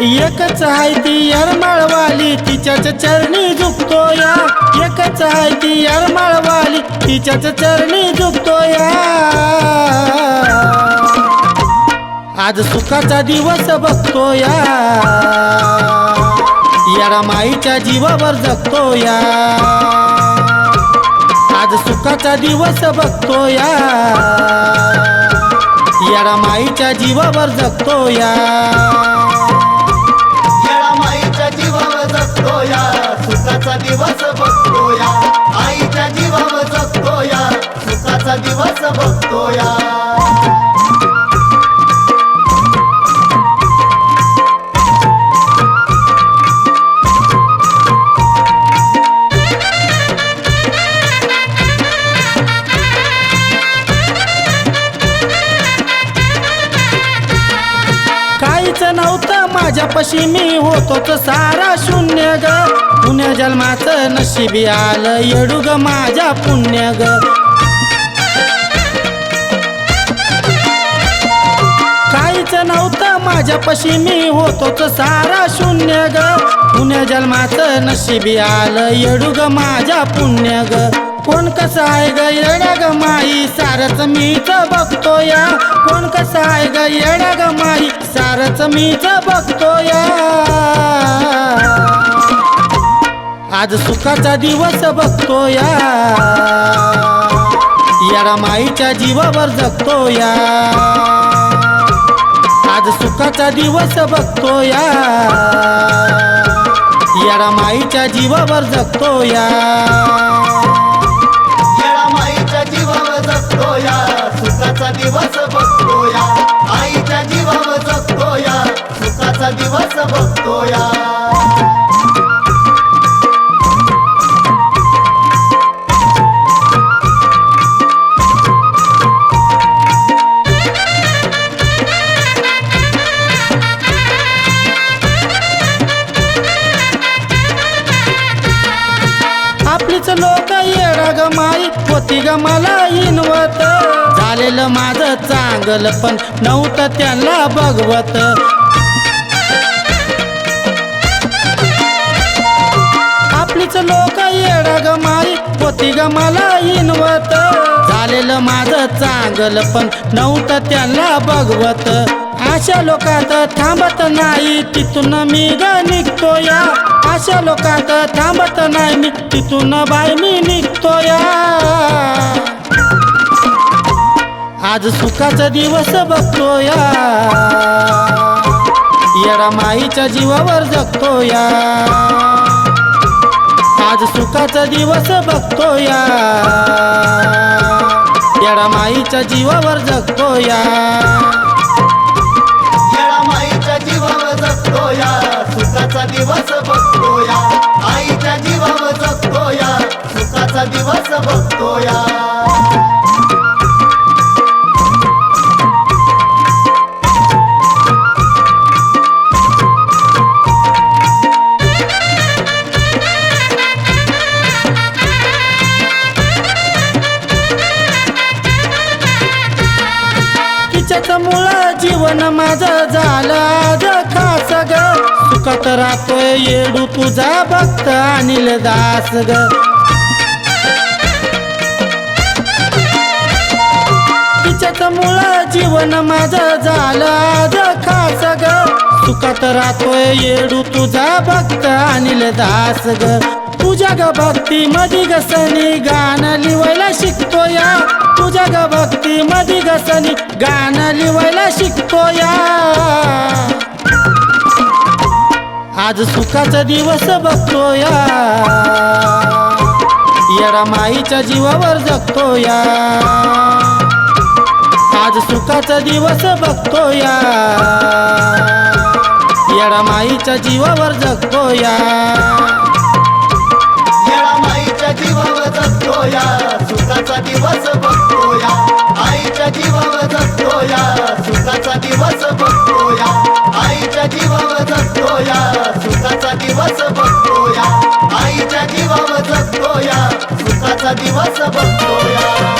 एकच आहे ती यरमाळवाली तिच्याच चरणी झुकतो या एकच आहे ती यरमाळवाली तिच्याच चरणी झुकतो या आज सुखाचा दिवस बघतो या रमाईच्या जीवावर जगतो या आज सुखाचा दिवस बघतो या रमाईच्या जीवावर जगतो या रमाईच्या जीवावर जगतो या सुखाचा दिवस बघतो या आईच्या जीवावर जगतो या सुखाचा दिवस बघतो या काहीच नव्हतं माझ्यापाशी मी होतोच सारा शून्य ग पुण्य जन्माचं नशिबी आलं येडू ग माझ्या पुण्य ग काहीच नव्हतं माझ्यापाशी मी होतोच सारा शून्य ग पुण्य जन्माचं नशिबी आलं येडू ग माझ्या पुण्य ग कोण कसं आहे ग येडा ग माई सारच मीच बघतो या कोण कसं आहे ग येडा ग माई सारच मीच बघतो या आज सुखाचा दिवस बघतो या रमाईच्या जीवावर जगतो या आज सुखाचा दिवस बघतो या रमाईच्या जीवावर जगतो या रमाईच्या जीवावर जगतो या सुखाचा दिवस बघतो या आईच्या जीवावर जगतो या सुखाचा दिवस बघतो या आपलीच लोक येडा ग माई होती ग मला इनवत झालेलं माझं चांगलं पण नव्हतं त्यांना बघवत आपलीच लोक येडा ग माई होती ग मला इनवत झालेलं माझं चांगलं पण नव्हतं त्यांना बघवत अशा लोकात थांबत नाही तिथून मी ग निघतो या अशा लोकात थांबत नाही मी तिथून बाय मी निघतो या आज सुखाचा दिवस बघतो या रमाईच्या जीवावर जगतो या आज सुखाचा दिवस बघतो या रमाईच्या जीवावर जगतो या रमाईच्या जीवावर जगतो या सुखाचा दिवस बघतो या आईच्या जीवावर जगतो या सुखाचा दिवस बघतो या तिच्यामुळं जीवन माझं झालं आज खास ग सुखात राहतोय येडू तुझा भक्त अनिल दास ग तिच्यामुळं जीवन माझं झालं आज खास ग सुखात राहतोय येडू तुझा भक्त अनिल दास ग तुझ्या ग भक्ती मधी गसनी गाणं लिवायला शिकतो या तुझ्या ग भक्ती मधी गसनी गाणं लिवायला शिकतो या आज सुखाचा दिवस बघतो या रमाईच्या जीवावर जगतो या आज सुखाचा दिवस बघतो या रमाईच्या जीवावर जगतो या रमाईच्या जीवावर जगतो या सुखाचा दिवस बघतो या आईच्या जीवावर जगतो या सुखाचा दिवस बघतो या आईच्या जीवावर जगतो या सुखाचा दिवस बघतो या आईच्या जीवावर जगतो या सुखाचा दिवस बघतो या